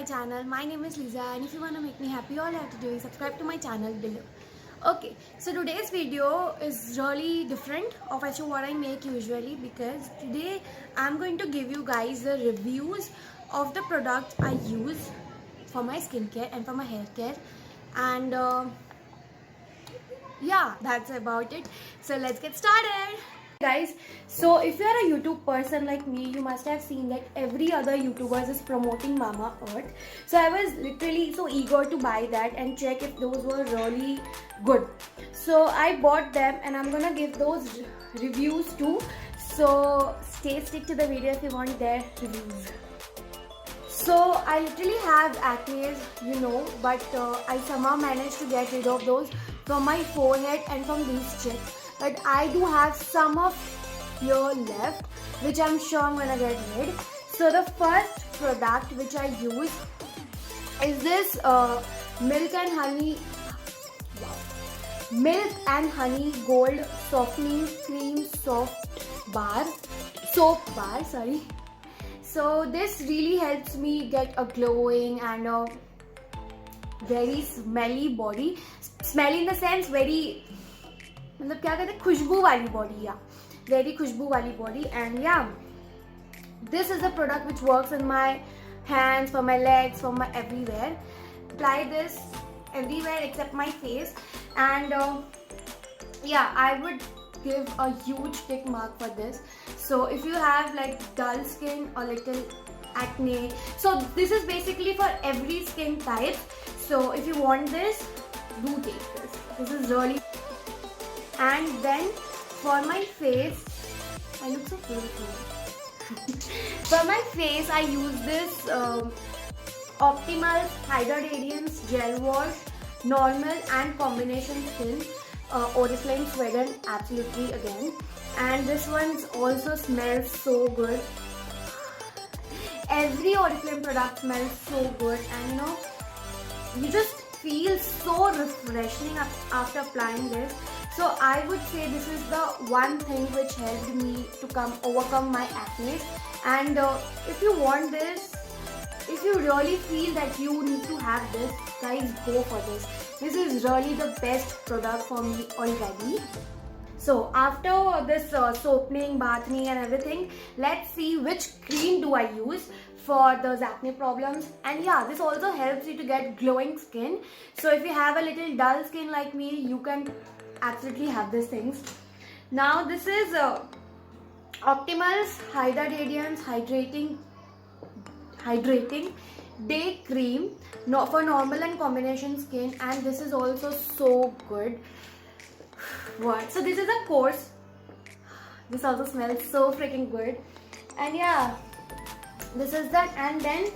channel. My name is Lisa, and if you want to make me happy, all you have to do is subscribe to my channel below. Okay, so today's video is really different of actually what I make usually, because today I'm going to give you guys the reviews of the products I use for my skincare and for my hair care, and yeah, that's about it. So let's get started. Guys, so if you are a YouTube person like me, you must have seen that every other YouTuber is promoting Mama Earth. So I was literally so eager to buy that and check if those were really good. So I bought them and I'm gonna give those reviews too. So stick to the video if you want their reviews. So I literally have acne, you know, but I somehow managed to get rid of those from my forehead and from these cheeks. But I do have some of here left, which I'm sure I'm gonna get rid. So the first product which I use is this milk and honey gold softening cream soap bar. Sorry. So this really helps me get a glowing and a very smelly body. Smelly in the sense very, मतलब क्या कहते हैं, खुशबू वाली body, yeah, very खुशबू वाली body. And yeah, this is a product which works in my hands, for my legs, for my everywhere. Apply this everywhere except my face, and yeah, I would give a huge tick mark for this. So if you have like dull skin or little acne, so this is basically for every skin type. So if you want this, do take this. This is really. And then for my face, I look so beautiful. For my face, I use this Optimal Hydra Radiance Gel Wash, normal and combination skin, Oriflame Sweden, absolutely again. And this one also smells so good. Every Oriflame product smells so good, and you know, you just feel so refreshing after applying this. So I would say this is the one thing which helped me to overcome my acne. And if you want this, if you really feel that you need to have this, guys, go for this. This is really the best product for me already. So after this soapening, bathing and everything, let's see which cream do I use for those acne problems. And yeah, this also helps you to get glowing skin. So if you have a little dull skin like me, you can absolutely have these things. Now this is Optimal's Hydra Radiance Hydrating Day Cream for normal and combination skin, and this is also so good. What? So this is a course. This also smells so freaking good. And yeah, this is that. And then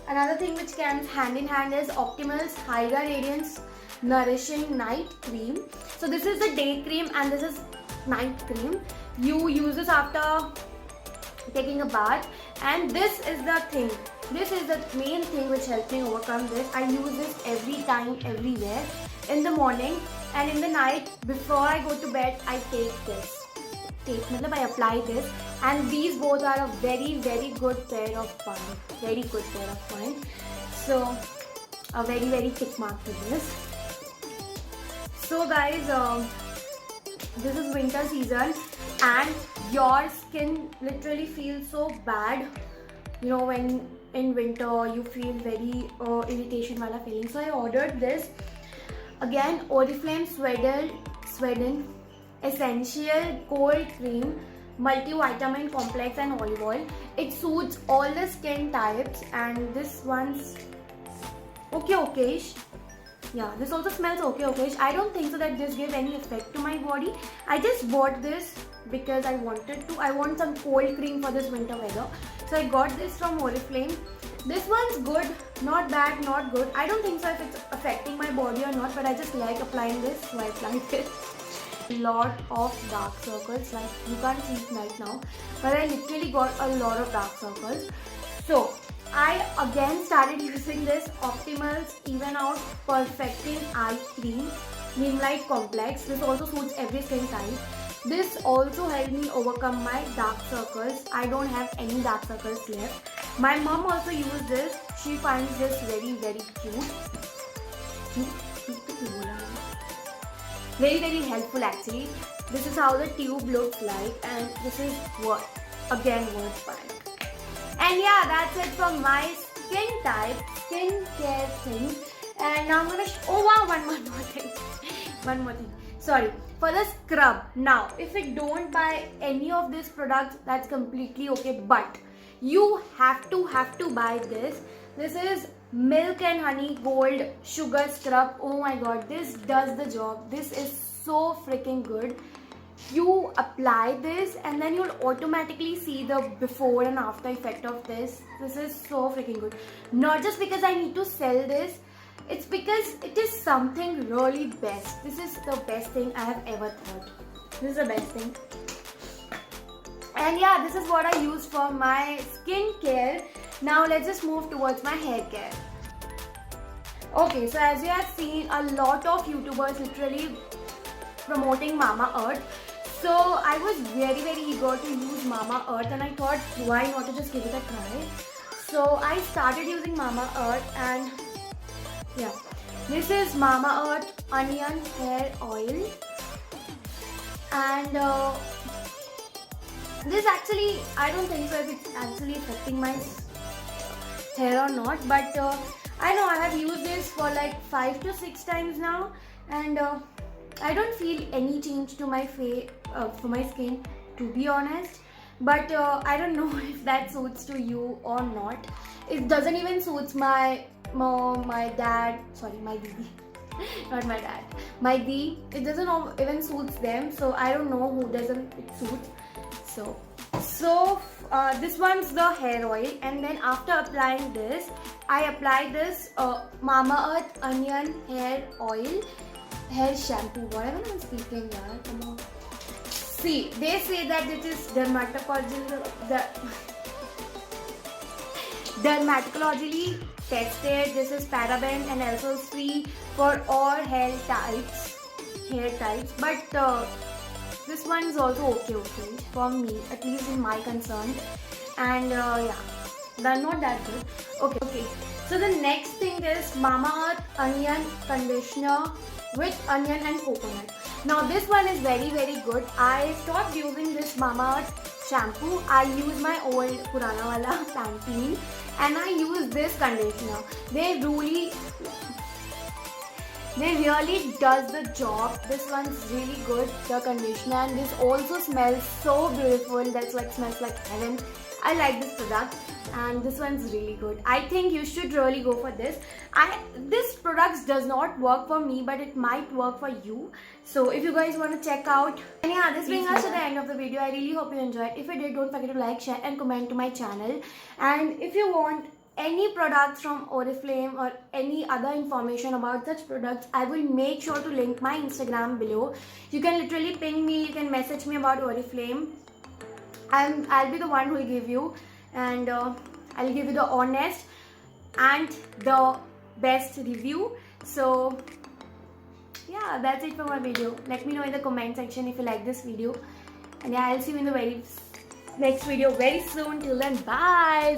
another thing which comes hand in hand is Optimal's Hydra Radiance Nourishing Night Cream. So this is the day cream and this is night cream. You use this after taking a bath, and this is the thing. This is the main thing which helps me overcome this. I use this every time, everywhere. In the morning and in the night before I go to bed, I take this. I apply this, and these both are a very good pair of points. Very good pair of points. So a very tick mark to this. So guys, this is winter season and your skin literally feels so bad, you know, when in winter you feel very irritation wala feeling. So I ordered this again, Oriflame Sweden Essential Cold Cream Multivitamin Complex and Olive Oil. It suits all the skin types, and this one's okay-ish. Yeah, this also smells okay-ish. I don't think so that this gives any effect to my body. I just bought this because I wanted to. I want some cold cream for this winter weather. So I got this from Oriflame. This one's good, not bad, not good. I don't think so if it's affecting my body or not, but I just like applying this, so I applied it. Lot of dark circles, like you can't see it right now, but I literally got a lot of dark circles. So I again started using this Optimal's Even Out Perfecting Eye Cream Neem Light Complex. This also suits every skin type. This also helped me overcome my dark circles. I don't have any dark circles left. My mom also uses this. She finds this very cute. Very helpful actually. This is how the tube looks like, and this is what again worth buying. And yeah, that's it for my skincare things. And now I'm gonna oh wow, one more thing. One more thing. Sorry. For the scrub. Now, if you don't buy any of these products, that's completely okay. But you have to buy this. This is Milk and Honey Gold Sugar Scrub. Oh my god, this does the job. This is so freaking good. You apply this and then you'll automatically see the before and after effect of this. This is so freaking good. Not just because I need to sell this, it's because it is something really best. This is the best thing I have ever thought. This is the best thing. And yeah, this is what I use for my skincare. Now let's just move towards my hair care. Okay, so as you have seen, a lot of YouTubers literally promoting Mamaearth. So I was very eager to use Mamaearth, and I thought, why not to just give it a try. So I started using Mamaearth, and yeah, this is Mamaearth Onion Hair Oil. And this actually, I don't think so if it's actually affecting my hair or not, but I know I have used this for like 5 to 6 times now, and I don't feel any change to my face, for my skin, to be honest. But I don't know if that suits to you or not. It doesn't even suits my mom, my dad, sorry, my didi, not my dad, my dee. It doesn't even suits them, so I don't know who doesn't it suit. So this one's the hair oil, and then after applying this, I apply this Mamaearth Onion Hair Oil, hair shampoo, whatever I'm speaking, yeah, come on. See, they say that it is dermatologically tested. This is paraben and also free for all hair types. But this one is also okay for me, at least in my concern. And yeah, they're not that good. Okay. So the next thing is Mamaearth Onion Conditioner with onion and coconut. Now this one is very good. I stopped using this Mamaearth shampoo. I use my old Purana wala Pantene, and I use this conditioner. They really does the job. This one's really good, the conditioner, and this also smells so beautiful. That's like smells like heaven. I like this product, and this one's really good. I think you should really go for this. This product does not work for me, but it might work for you. So if you guys want to check out. And yeah, this brings us to the end of the video. I really hope you enjoyed. If you did, don't forget to like, share and comment to my channel. And if you want any products from Oriflame or any other information about such products, I will make sure to link my Instagram below. You can literally ping me, you can message me about Oriflame. I'll be the one who will give you, and I'll give you the honest and the best review. So yeah, that's it for my video. Let me know in the comment section if you like this video, and yeah, I'll see you in the next video very soon. Till then, bye.